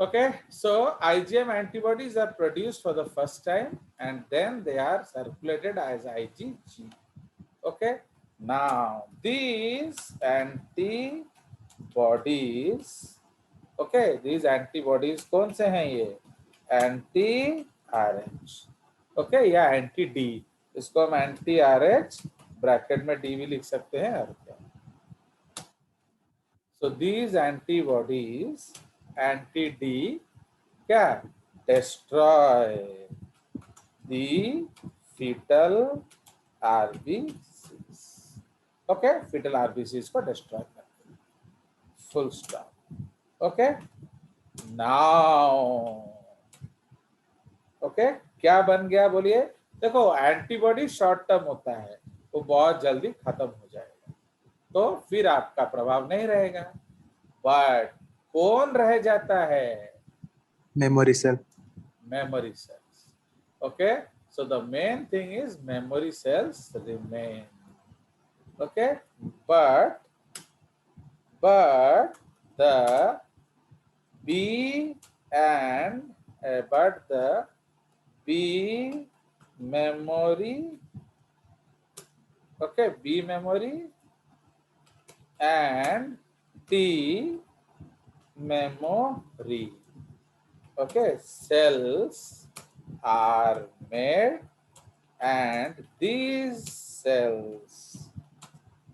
Okay, so IgM antibodies are produced for the first time and then they are circulated as IgG. Okay, now these antibodies, okay, these antibodies कौन से हैं ये? Anti RH, okay, या anti D, इसको हम anti RH bracket में D भी लिख सकते हैं और क्या. So these antibodies, anti D, क्या destroy the fetal RBCs. Okay, fetal RBCs को destroy करते हैं. Full stop. Okay. Now, okay, क्या बन गया बोलिए. देखो एंटीबॉडी शॉर्ट टर्म होता है, वो बहुत जल्दी खत्म हो जाएगा, तो फिर आपका प्रभाव नहीं रहेगा. बट कौन रह जाता है? memory cell. Memory cells. Okay, so the main thing is memory cells remain. Okay, but the B and but the B memory, okay, B memory and T memory, okay, cells are made and these cells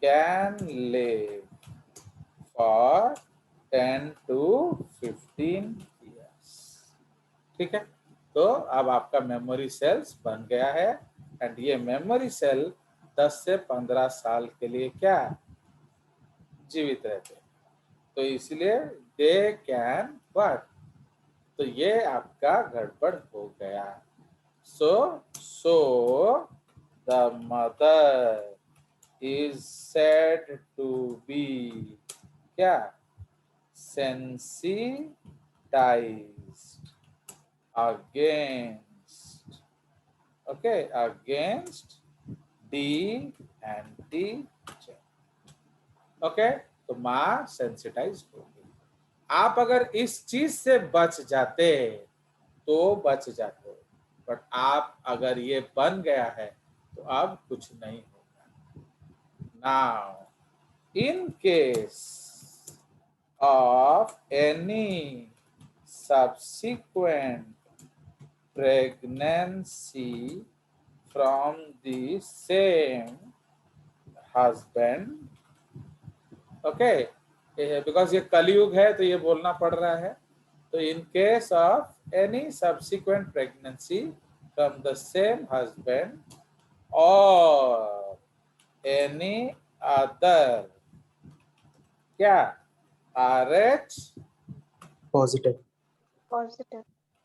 can live for 10 to 15 years. ठीक है, तो अब आपका memory cells बन गया है and ये memory cell 10 से 15 साल के लिए क्या जीवित रहते हैं, तो इसलिए दे कैन वर्क. तो ये आपका गड़बड़ हो गया. So the mother is said to be क्या sensitized against, okay, against D antigen. Okay, तो माँ सेंसिटाइज होगी. आप अगर इस चीज से बच जाते तो बच जाते, बट आप अगर ये बन गया है तो अब कुछ नहीं होगा. Now in case of any subsequent pregnancy from the same husband, okay, because ये कलयुग है तो ये बोलना पड़ रहा है, तो in case of any subsequent pregnancy from the same husband or any other क्या RH Positive.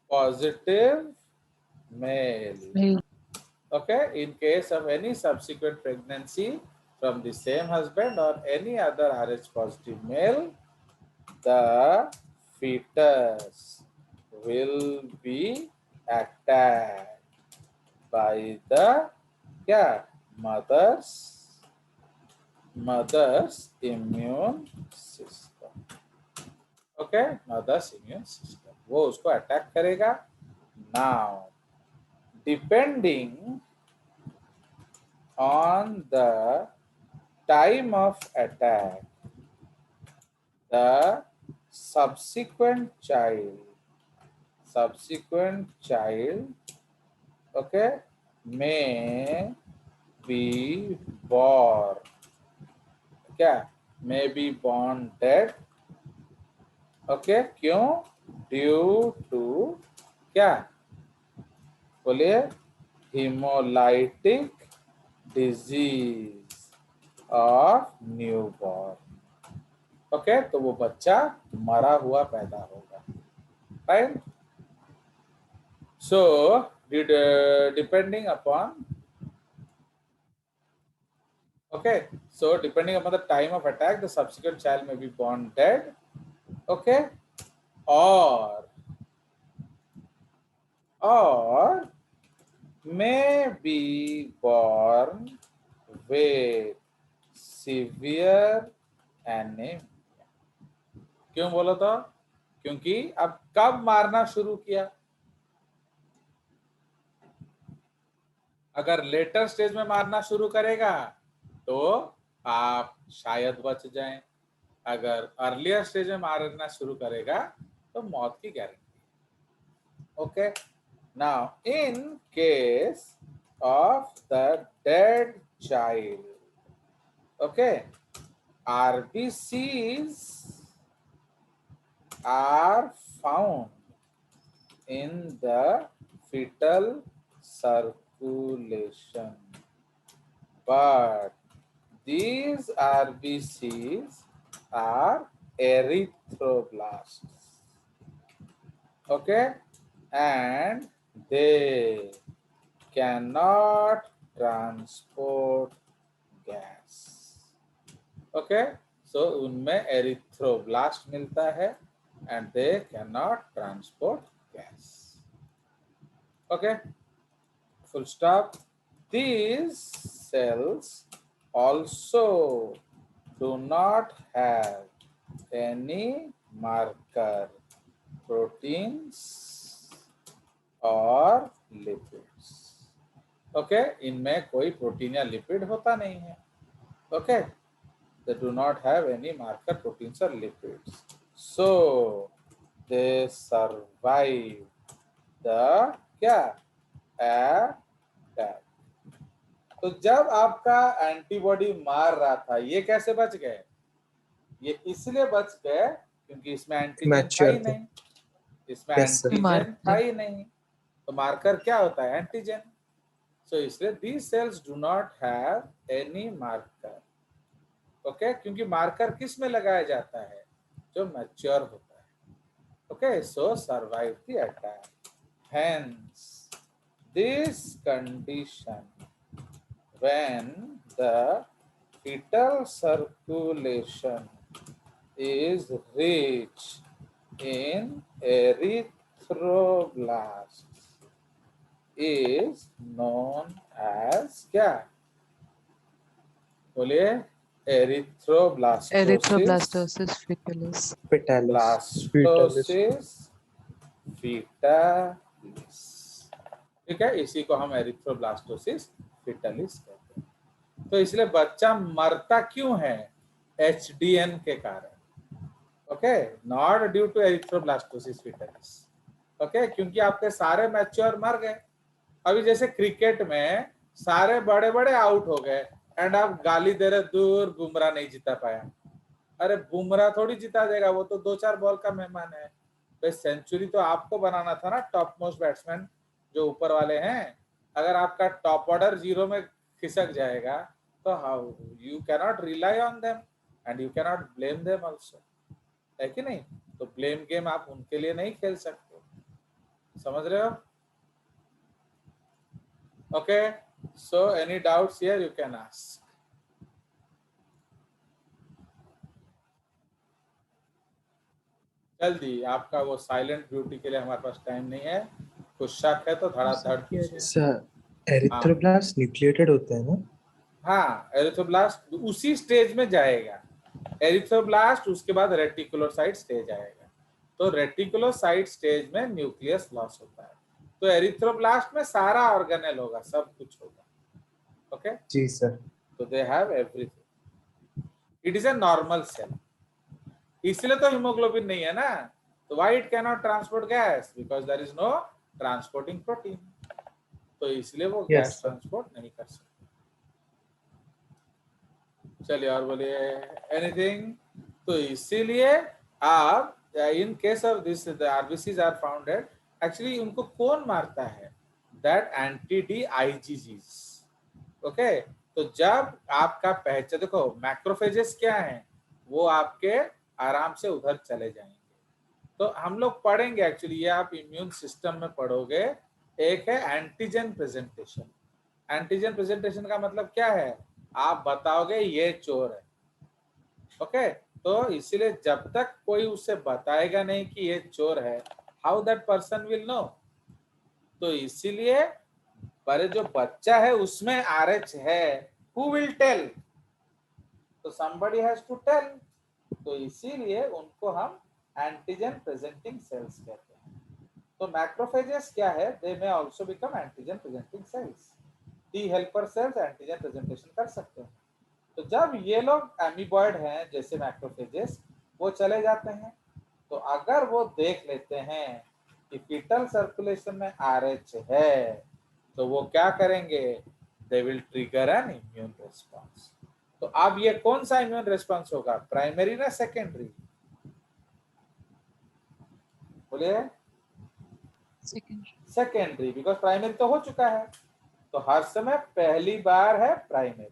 positive male. Okay, in case of any subsequent pregnancy from the same husband or any other RH positive male, the fetus will be attacked by the क्या mother's immune system. Okay, mother's immune system, वो उसको attack करेगा. Now, depending on the time of attack, the subsequent child, okay, may be born, क्या may be born dead. Okay, क्यों? Due to क्या बोलिए, haemolytic disease of newborn. Okay, तो वो बच्चा मरा हुआ पैदा होगा. Fine. So depending upon, okay, so depending upon the time of attack, the subsequent child may be born dead, okay, or may be born with severe anemia. क्यों बोला था? क्योंकि अब कब मारना शुरू किया, अगर लेटर स्टेज में मारना शुरू करेगा तो आप शायद बच जाएं, अगर अर्लियर स्टेज में मारना शुरू करेगा तो मौत की guarantee. Okay, now in case of the dead child, okay, RBCs are found in the fetal circulation, but these RBCs are erythroblasts, okay, and they cannot transport gas, okay, so उनमें erythroblast मिलता है and they cannot transport gas, okay, full stop. These cells also do not have any marker proteins or lipids, okay, इनमें कोई protein या lipid होता नहीं है, okay, they do not have any marker proteins or lipids, so they survive the क्या attack। तो जब आपका एंटीबॉडी मार रहा था, ये कैसे बच गए, ये इसलिए बच गए क्योंकि इसमें एंटीजन था ही नहीं, इसमें Yes, sir. एंटीजन था ही नहीं, तो मार्कर क्या होता है, एंटीजन, सो इसलिए these cells do not have any marker, okay, क्योंकि मार्कर किस में लगाया जाता है, जो मैच्योर होता है, okay, so survive the attack, hence this condition when the fetal circulation is rich in erythroblasts is known as क्या, बोलिए, Erythroblastosis fetalis. blastosis fetalis, ठीक है, इसी को हम एरिथ्रोब्लास्टोसिस फिटालिस कहते हैं। तो इसलिए बच्चा मरता क्यों है, HDN के कारण, okay, not due to erythroblastosis fetalis, okay, क्योंकि आपके सारे मैच्योर मर गए। अभी जैसे क्रिकेट में सारे बड़े बड़े आउट हो गए एंड आप गाली दे रहे, दूर बुमराह नहीं जीता पाया, अरे बुमराह थोड़ी जीता देगा, वो तो 2-4 बॉल का मेहमान है, भाई सेंचुरी तो आपको बनाना था ना, टॉप मोस्ट बैट्समैन जो ऊपर वाले हैं, अगर आपका टॉप ऑर्डर 0 में खिसक जाएगा तो how you cannot rely on them and you cannot blame them also, है कि नहीं, तो ब्लेम गेम आप उनके लिए नहीं खेल सकते, समझ रहे हो, okay, so any doubts here you can ask. जल्दी, आपका वो साइलेंट ब्यूटी के लिए हमारे पास टाइम नहीं है, कुछ शक है तो धड़ाधड़ पूछिए। सर एरिथ्रोब्लास्ट न्यूक्लिएटेड होते हैं ना? हाँ, एरिथ्रोब्लास्ट उसी स्टेज में जाएगा, एरिथ्रोब्लास्ट उसके बाद रेटिकुलोसाइट स्टेज आएगा, तो रेटिकुलोसाइट स्टेज में न्यूक्लियस लॉस होता है, तो एरिथ्रोब्लास्ट में सारा ऑर्गेनेल होगा, सब कुछ होगा, ओके, जी सर। तो they have everything, it is a normal cell, इसलिए तो हीमोग्लोबिन नहीं है ना, तो why it can not transport gas, because there is no transporting protein, तो इसलिए वो गैस ट्रांसपोर्ट नहीं कर सकते। चलिए और बोलिए एनीथिंग, तो इसीलिए आप in case of this the RBCs are founded, actually उनको कौन मारता है, that anti D IgGs, okay, तो जब आपका पहचान, देखो मैक्रोफेजेस क्या है, वो आपके आराम से उधर चले जाएंगे, तो हम लोग पढ़ेंगे एक्चुअली, ये आप इम्यून सिस्टम में पढ़ोगे, एक है एंटीजन प्रेजेंटेशन, एंटीजन प्रेजेंटेशन का मतलब क्या है, आप बताओगे ये चोर है, ओके, तो इसीलिए जब तक कोई उसे बताएगा नहीं कि ये चोर है, how that person will know, तो इसीलिए पर जो बच्चा है उसमें RH है, हु विल टेल, तो somebody has to tell, तो इसीलिए उनको हम एंटीजन प्रेजेंटिंग सेल्स कहते हैं। तो मैक्रोफेजेस क्या है, they may also become antigen presenting cells. T helper cells antigen presentation कर सकते हैं। तो जब ये लोग एमीबॉयड हैं जैसे मैक्रोफेजेस, वो चले जाते हैं, तो अगर वो देख लेते हैं कि फीटल सर्कुलेशन में RH है, तो वो क्या करेंगे, they will trigger N immune response. तो अब ये कौन सा इम्यून रिस्पॉन्स होगा, प्राइमरी ना सेकेंडरी, बोलिए। Second. सेकेंडरी, बिकॉज प्राइमरी तो हो चुका है। तो हर समय पहली बार है प्राइमरी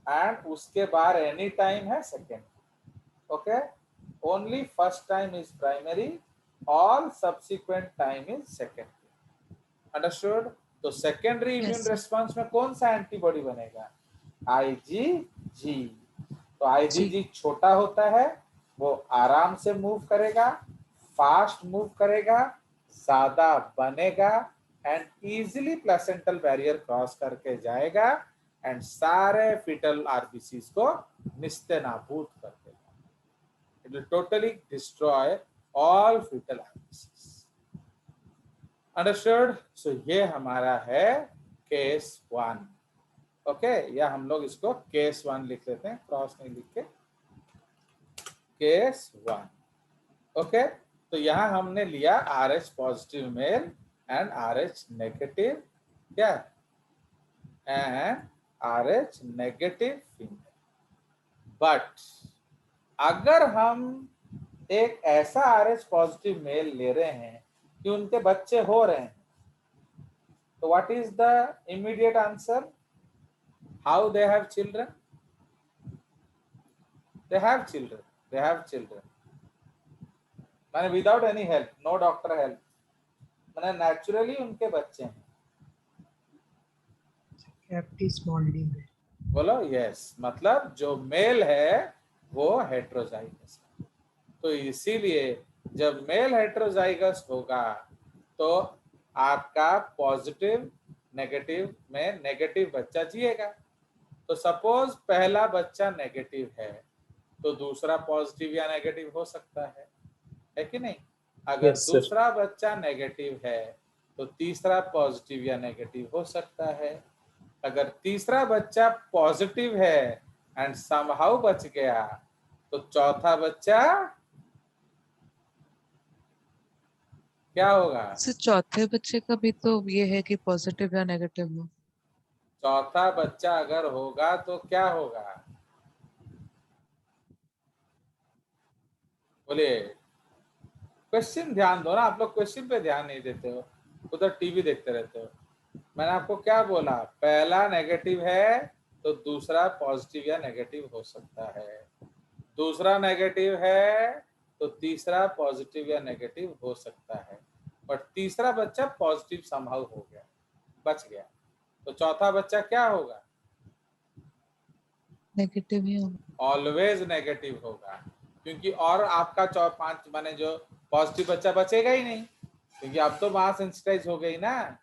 एंड उसके बाद एनी टाइम है secondary. Okay, only first time is primary, all subsequent time is secondary. Understood. तो secondary Yes, immune sir. Response में कौन सा एंटीबॉडी बनेगा, IgG। तो G. IgG छोटा होता है, वो आराम से मूव करेगा, फास्ट मूव करेगा, ज्यादा बनेगा and easily placental barrier cross करके जाएगा एंड सारे फीटल आरबीसीज को निस्तेनाबूद कर देगा। It will totally destroy all foetal RBCs. Understood. So ये हमारा है केस 1। ओके, या हम लोग इसको केस 1 लिख लेते हैं, क्रॉस नहीं लिख के, केस 1। ओके, तो यहां हमने लिया RH positive male and RH negative क्या, and RH negative female. But अगर हम एक ऐसा RH पॉजिटिव मेल ले रहे हैं कि उनके बच्चे हो रहे हैं, तो what is the immediate answer, how they have children, they have children, they have children, माने without any help, no doctor help, माने नेचुरली उनके बच्चे हैं। कैपिटी स्मॉल डी में। बोलो यस, मतलब जो मेल है वो हेट्रोजाइगस है। तो इसीलिए जब मेल हेट्रोजाइगस होगा तो आपका पॉजिटिव नेगेटिव में नेगेटिव बच्चा जिएगा। तो सपोज पहला बच्चा नेगेटिव है तो दूसरा पॉजिटिव या नेगेटिव हो सकता है कि नहीं। अगर Yes, sir. दूसरा बच्चा नेगेटिव है तो तीसरा पॉजिटिव या नेगेटिव हो सकता है। अगर तीसरा बच्चा पॉजिटिव है एंड समहाउ बच गया तो चौथा बच्चा क्या होगा, सर चौथे बच्चे का भी तो ये है कि पॉजिटिव या नेगेटिव हो। चौथा बच्चा अगर होगा तो क्या होगा, बोलिए। क्वेश्चन ध्यान दो ना, आप लोग क्वेश्चन पे ध्यान नहीं देते हो, उधर टीवी देखते रहते हो। मैंने आपको क्या बोला, पहला नेगेटिव है तो दूसरा पॉजिटिव या नेगेटिव हो सकता है, दूसरा नेगेटिव है तो तीसरा पॉजिटिव या नेगेटिव हो सकता है, बट तीसरा बच्चा पॉजिटिव समहाउ हो गया, बच गया, तो चौथा बच्चा क्या होगा, नेगेटिव ही हो। ऑलवेज नेगेटिव होगा, क्योंकि और आपका 5 माने जो पॉजिटिव बच्चा बचेगा ही नहीं, क्योंकि अब तो मास सेंसिटाइज हो गई ना।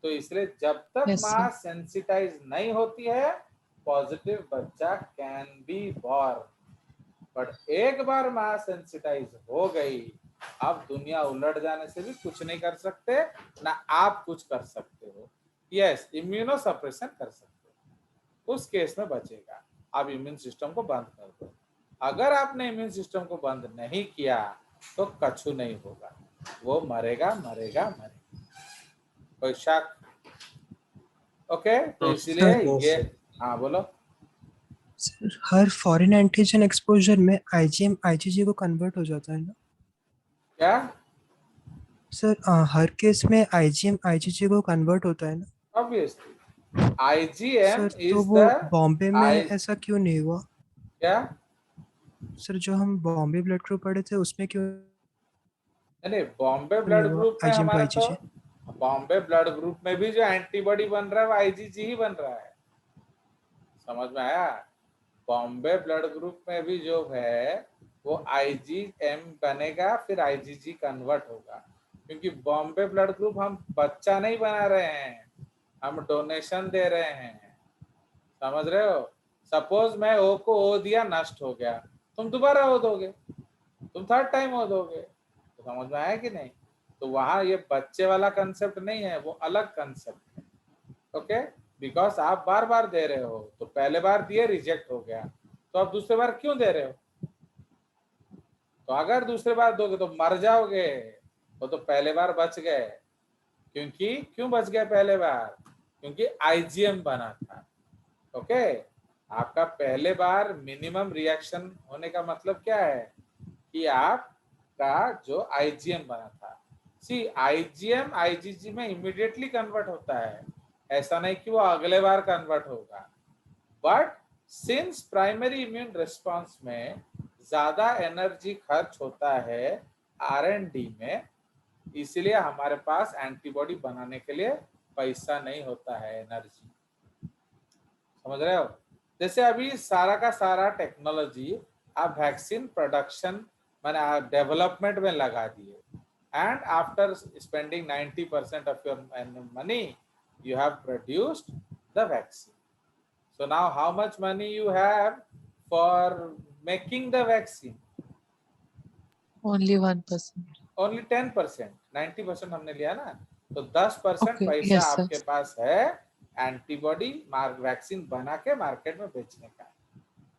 तो इसलिए जब तक यस सर। मास सेंसिटाइज नहीं होती है पॉजिटिव बच्चा कैन बी बॉर्न, बट एक बार मास सेंसिटाइज हो गई, अब दुनिया उलट जाने से भी कुछ नहीं कर सकते, ना आप कुछ कर सकते हो। यस, इम्यूनो सप्रेशन कर सकते हो, उस केस में बचेगा। आप इम्यून सिस्टम को बंद कर दो। अगर आपने इम्यून सिस्टम को बंद नहीं किया तो कछु नहीं होगा, वो मरेगा मरेगा मरेगा। कोई शक? ओके, तो इसलिए सर, ये, हाँ बोलो। सर हर फॉरेन एंटीजन एक्सपोजर में आईजीएम आईजीजी को कन्वर्ट हो जाता है ना? क्या? सर हर केस में आईजीएम आईजीजी को कन्वर्ट होता है ना? ऑब्वियसली IgM सर तो इज वो द बॉम्बे में आई, ऐसा क्यों नहीं हुआ? क्या सर जो हम बॉम्बे ब्लड ग्रुप पढ़े थे उसमें क्यों नहीं, बॉम्बे नहीं ब्लड हुआ ग्रुप में आईजीएम टू हमारा तो, आईजीजी? बॉम्बे ब्लड ग्रुप में भी जो एंटीबॉडी बन रहा है वो IgG ही बन रहा है, समझ में आया। बॉम्बे ब्लड ग्रुप में भी जो है वो IgM बनेगा, फिर IgG कन्वर्ट होगा, क्योंकि बॉम्बे ब्लड ग्रुप हम बच्चा नहीं बना रहे हैं, हम डोनेशन दे रहे हैं, समझ रहे हो। सपोज मैं O को O दिया, नष्ट हो गया, तुम दोबारा O दोगे, तुम थर्ड टाइम वो दोगे। तो समझ में आया कि नहीं? तो वहां ये बच्चे वाला कंसेप्ट नहीं है, वो अलग कंसेप्ट है। ओके, बिकॉज आप बार बार दे रहे हो, तो पहले बार दिए रिजेक्ट हो गया, तो आप दूसरे बार क्यों दे रहे हो? तो अगर दूसरे बार दोगे तो मर जाओगे, वो तो पहले बार बच गए। क्योंकि क्यों बच गए पहले बार? क्योंकि आईजीएम बना था। ओके, आपका पहले बार मिनिमम रिएक्शन होने का मतलब क्या है कि आपका जो आईजीएम बना था, सी आईजीएम आईजीजी में इमीडिएटली कन्वर्ट होता है, ऐसा नहीं कि वो अगले बार कन्वर्ट होगा। But since primary immune response में ज्यादा एनर्जी खर्च होता है आरएनडी में, इसलिए हमारे पास एंटीबॉडी बनाने के लिए पैसा नहीं होता है, एनर्जी। समझ रहे हो? जैसे अभी सारा का सारा टेक्नोलॉजी आप वैक्सीन प्रोडक्शन मैंने डेवलपमेंट में लगा दिए, and after spending 90% of your money you have produced the vaccine. So now how much money you have for making the vaccine? Only 1%. Only 10%, 90% हमने लिया ना, तो 10% Okay. पैसा Yes, sir. आपके पास है एंटीबॉडी वैक्सीन बना के मार्केट में बेचने का।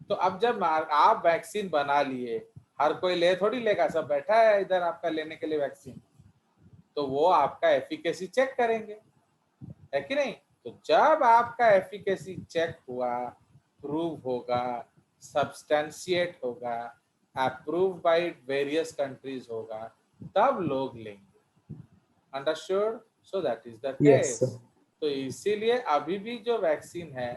तो अब जब आप वैक्सीन बना लिए, हर कोई ले थोड़ी लेगा, सब बैठा है इधर आपका लेने के लिए वैक्सीन, तो वो आपका एफिकेसी चेक करेंगे, है कि नहीं? तो जब आपका एफिकेसी चेक हुआ, प्रूव होगा, सब्सटेंशिएट होगा, अप्रूव बाय वेरियस कंट्रीज होगा, तब लोग लेंगे। Understood? So that is the Yes, case. sir. तो इसीलिए अभी भी जो वैक्सीन है,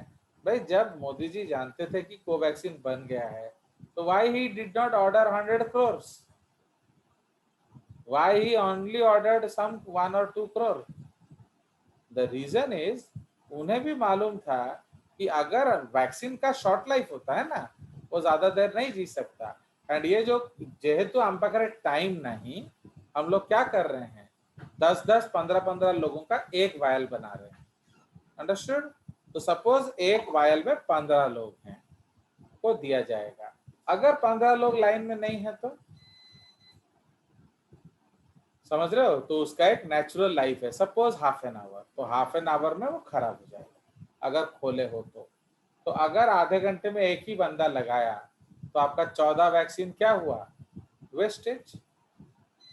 भाई जब मोदी जी जानते थे कि कोवैक्सीन बन गया है, तो why he did not order 100 crores? Why he only ordered some 1 or 2 crore? The reason is, उन्हें भी मालूम था कि अगर वैक्सीन का शॉर्ट लाइफ होता है ना, वो ज्यादा देर नहीं जी सकता। एंड ये जो जेहेतु हम पाखे टाइम नहीं, हम लोग क्या कर रहे हैं, 10-10 15-15 लोगों का एक वायल बना रहे हैं। अंडरस्टूड? तो सपोज एक वायल में 15 लोग हैं, को दिया जाएगा। अगर 15 लोग लाइन में नहीं है तो समझ रहे हो, तो उसका एक नेचुरल लाइफ है, सपोज हाफ एन आवर, तो हाफ एन आवर में वो खराब हो जाएगा अगर खोले हो तो अगर आधे घंटे में एक ही बंदा लगाया, तो आपका 14 वैक्सीन क्या हुआ, वेस्टेज।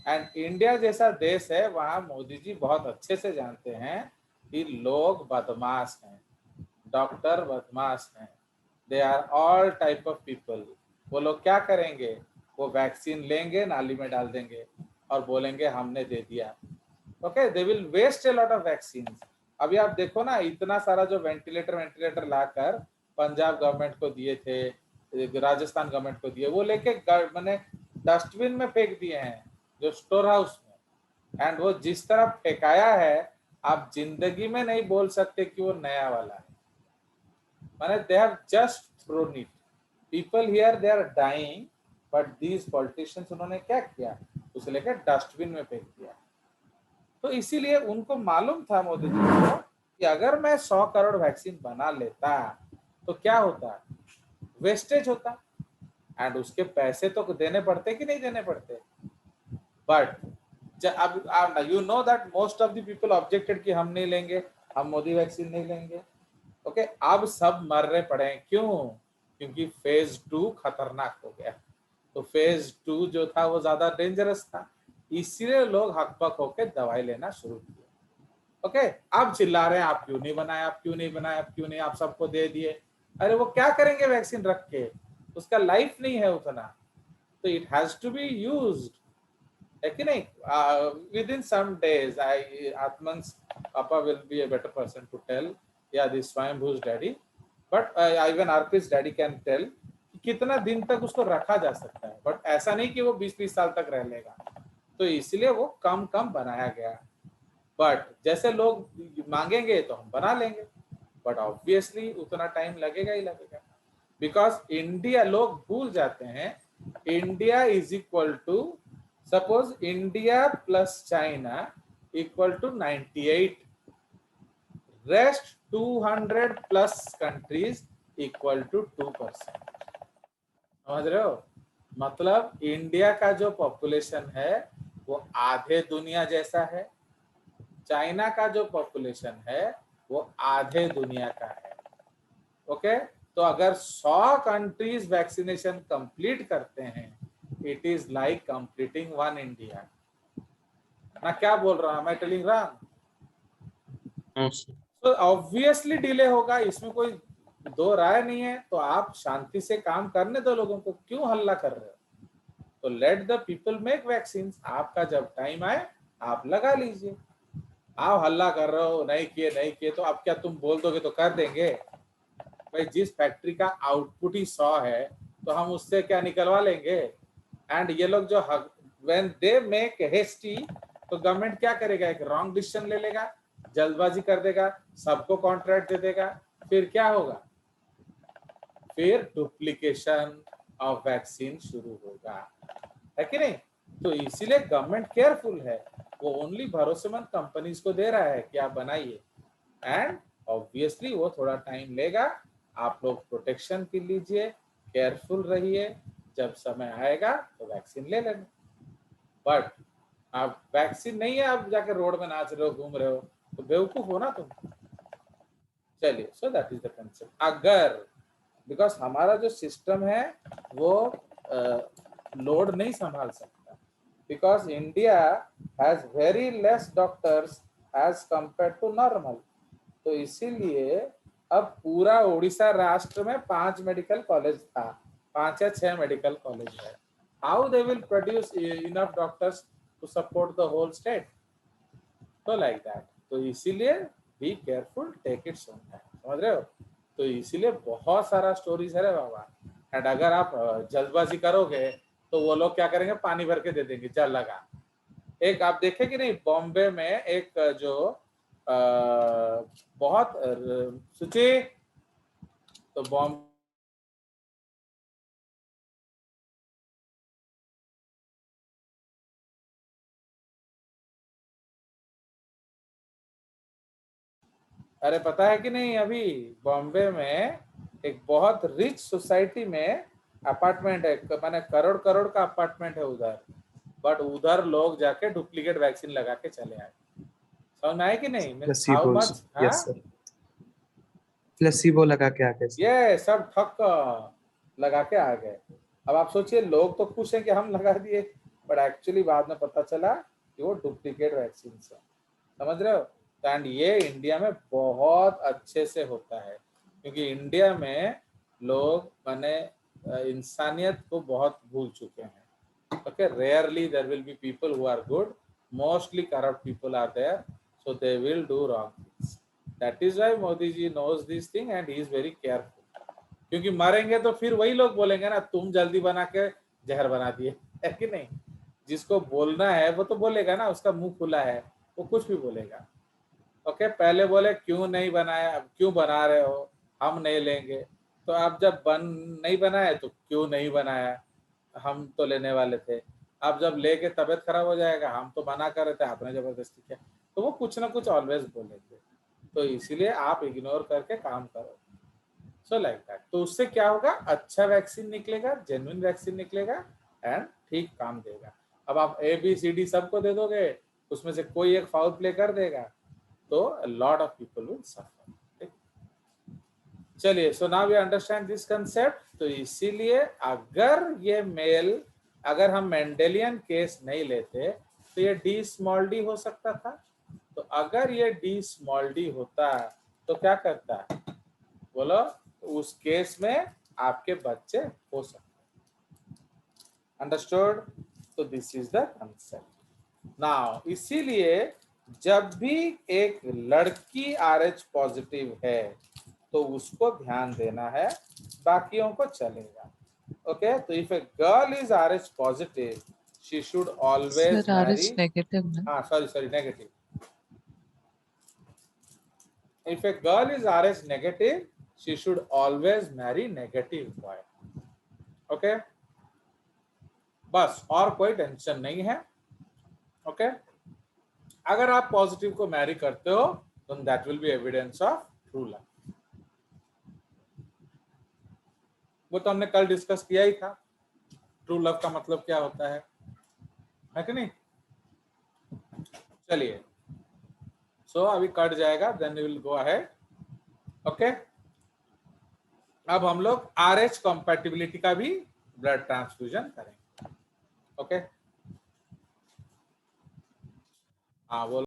एंड इंडिया जैसा देश है, वहां मोदी जी बहुत अच्छे से जानते हैं कि लोग बदमाश हैं, डॉक्टर बदमाश हैं, they are all type of people. वो लोग क्या करेंगे, वो वैक्सीन लेंगे, नाली में डाल देंगे और बोलेंगे हमने दे दिया। Okay, they will waste a lot of vaccine. अभी आप देखो ना, इतना सारा जो वेंटिलेटर लाकर पंजाब गवर्नमेंट को दिए थे, राजस्थान गवर्नमेंट को दिए, वो लेके मैंने डस्टबिन में फेंक दिए हैं, जो स्टोर हाउस में। एंड वो जिस तरह फेंकाया है, आप जिंदगी में नहीं बोल सकते कि वो नया वाला है। माने they have just thrown it. People here they are dying, but these politicians उन्होंने क्या किया, उसे लेकर डस्टबिन में फेंक दिया। तो इसीलिए उनको मालूम था मोदी जी को कि अगर मैं 100 करोड़ वैक्सीन बना लेता तो क्या होता, वेस्टेज होता, एंड उसके पैसे तो देने पड़ते कि नहीं देने पड़ते। बट अब you know that most of the people objected कि हम नहीं लेंगे, हम मोदी वैक्सीन नहीं लेंगे। ओके, अब सब मरने पड़े हैं, क्यों? क्योंकि फेज 2 खतरनाक हो गया। तो फेज 2 जो था वो ज्यादा डेंजरस था, इसीलिए लोग हकपक होकर दवाई लेना शुरू किए। ओके, अब चिल्ला रहे हैं आप क्यों नहीं बनाए, आप क्यों नहीं बनाए, आप क्यों नहीं, आप सबको दे दिए। अरे वो क्या करेंगे वैक्सीन रख के, उसका लाइफ नहीं है उतना, तो it has to be used, है कि नहीं? With in some days I आत्मन्स पापा will be a better person to tell, yeah, this Swayambhu's daddy, but even Arpit's daddy can tell कि कितना दिन तक उसको रखा जा सकता है, बट ऐसा नहीं कि वो 20-20 साल तक रह लेगा, तो इसलिए वो कम कम बनाया गया। बट जैसे लोग मांगेंगे तो हम बना लेंगे, बट ऑब्वियसली उतना टाइम लगेगा ही लगेगा, बिकॉज इंडिया, लोग भूल जाते हैं, India is equal to, suppose India plus China equal to 98, rest 200 plus countries equal to 2%। समझ रहे हो? मतलब इंडिया का जो पॉपुलेशन है वो आधे दुनिया जैसा है, चाइना का जो पॉपुलेशन है वो आधे दुनिया का है। ओके, तो अगर 100 कंट्रीज वैक्सीनेशन कंप्लीट करते हैं, it is like completing 1 India. ना क्या बोल रहा हूं मैं, टेलिंग रहा। हाँ सर। तो ऑब्वियसली डिले होगा, इसमें कोई दो राय नहीं है। तो आप शांति से काम करने दो, लोगों को क्यों हल्ला कर रहे हो? तो let the people make vaccine. आपका जब टाइम आए आप लगा लीजिए। आप हल्ला कर रहे हो नहीं किए नहीं किए, तो अब क्या तुम बोल दोगे तो कर देंगे? भाई जिस फैक्ट्री का आउटपुट ही 100 है तो हम उससे क्या निकलवा लेंगे? एंड ये लोग जो व्हेन दे मेक हेस्टी, तो गवर्नमेंट क्या करेगा? एक रॉन्ग डिसीजन ले लेगा, जल्दबाजी कर देगा, सबको कॉन्ट्रैक्ट दे देगा, फिर क्या होगा? फिर डुप्लीकेशन ऑफ वैक्सीन शुरू होगा, है कि नहीं? तो इसीलिए गवर्नमेंट केयरफुल है, वो ओनली भरोसेमंद कंपनीज को दे रहा है कि आप बनाइए। एंड ऑब्वियसली वो थोड़ा टाइम लेगा, आप लोग प्रोटेक्शन के लीजिए, केयरफुल रहिए, जब समय आएगा तो वैक्सीन ले लेना। बट आप वैक्सीन नहीं है, आप जाकर रोड में नाच रहे हो, घूम रहे हो, तो बेवकूफ हो ना तुम। चलिए, so that is the concept. अगर बिकॉज हमारा जो सिस्टम है वो लोड नहीं संभाल सकता, because India has very less doctors as compare to normal. तो इसीलिए अब पूरा उड़ीसा राष्ट्र में 5 मेडिकल कॉलेज था, 5 या 6 मेडिकल कॉलेज है। How they will produce enough doctors to support the whole state? तो लाइक दैट। तो इसीलिए be careful, take it some time, समझ रहे हो? तो इसीलिए बहुत सारा स्टोरीज है रे बाबा। एंड अगर आप जल्दबाजी करोगे तो वो लोग क्या करेंगे? पानी भर के दे देंगे, जल लगा। एक आप देखे कि नहीं, बॉम्बे में एक जो बहुत सुची, तो बॉम्बे अरे पता है कि नहीं, अभी बॉम्बे में एक बहुत रिच सोसाइटी में अपार्टमेंट है, माने करोड़ करोड़ का अपार्टमेंट है उधर, बट उधर लोग जाके डुप्लीकेट वैक्सीन लगा के चले आए। समझ में आए कि नहीं? Means how placebo. मच। हाँ, यस सर, प्लेसिबो लगा के आ गए सर। ये सब ठक लगा के आ गए। अब आप सोचिए, लोग तो खुश हैं कि हम लगा दिए, बट एक्चुअली बाद में पता चला कि वो डुप्लीकेट वैक्सीन है। समझ रहे हो? एंड ये इंडिया में बहुत अच्छे से होता है, क्योंकि इंडिया में लोग माने इंसानियत को बहुत भूल चुके हैं। Okay, rarely there will be people who are good, mostly corrupt people are there, so they will do wrong things. That is why Modi ji knows this thing and he is very careful. क्योंकि मरेंगे तो फिर वही लोग बोलेंगे ना, तुम जल्दी बना के जहर बना दिए, है कि नहीं? जिसको बोलना है वो तो बोलेगा ना, उसका मुंह खुला है, वो कुछ भी बोलेगा। ओके, पहले बोले क्यों नहीं बनाया, अब क्यों बना रहे हो, हम नहीं लेंगे। तो अब जब नहीं बनाया तो क्यों नहीं बनाया, हम तो लेने वाले थे। अब जब लेके तबीयत खराब हो जाएगा, हम तो मना कर रहे थे, आपने जबरदस्ती किया। तो वो कुछ ना कुछ ऑलवेज बोलेंगे। तो इसीलिए आप इग्नोर करके काम करो। So like that. तो उससे क्या होगा? अच्छा वैक्सीन निकलेगा, जेन्युइन वैक्सीन निकलेगा एंड ठीक काम देगा। अब आप ABCD सबको दे दोगे, उसमें से कोई एक फाउल प्ले कर देगा, तो lot of people will suffer. चलिए, so now we understand this concept. तो इसीलिए अगर ये मेल, अगर हम मेंडेलियन केस नहीं लेते तो ये D हो सकता था। तो अगर ये D होता तो क्या करता? बोलो, उस केस में आपके बच्चे हो सकते। अंडरस्टूड? तो this is the concept. Now इसीलिए जब भी एक लड़की RH पॉजिटिव है तो उसको ध्यान देना है, बाकियों को चलेगा। ओके, तो if a girl is RH positive, she should always sir R marry, H negative ना? हाँ sorry negative. If a girl is RH negative, she should always marry negative boy. Okay? बस, और कोई टेंशन नहीं है। Okay, अगर आप positive को मैरी करते हो तो that will be evidence of true love. वो तो हमने कल डिस्कस किया ही था। ट्रू लव का मतलब क्या होता है कि नहीं? चलिए, सो अभी कट जाएगा, then we will go ahead. Okay, अब हम लोग RH कंपैटिबिलिटी का भी ब्लड ट्रांसफ्यूजन करेंगे। ओके, हाँ बोलो।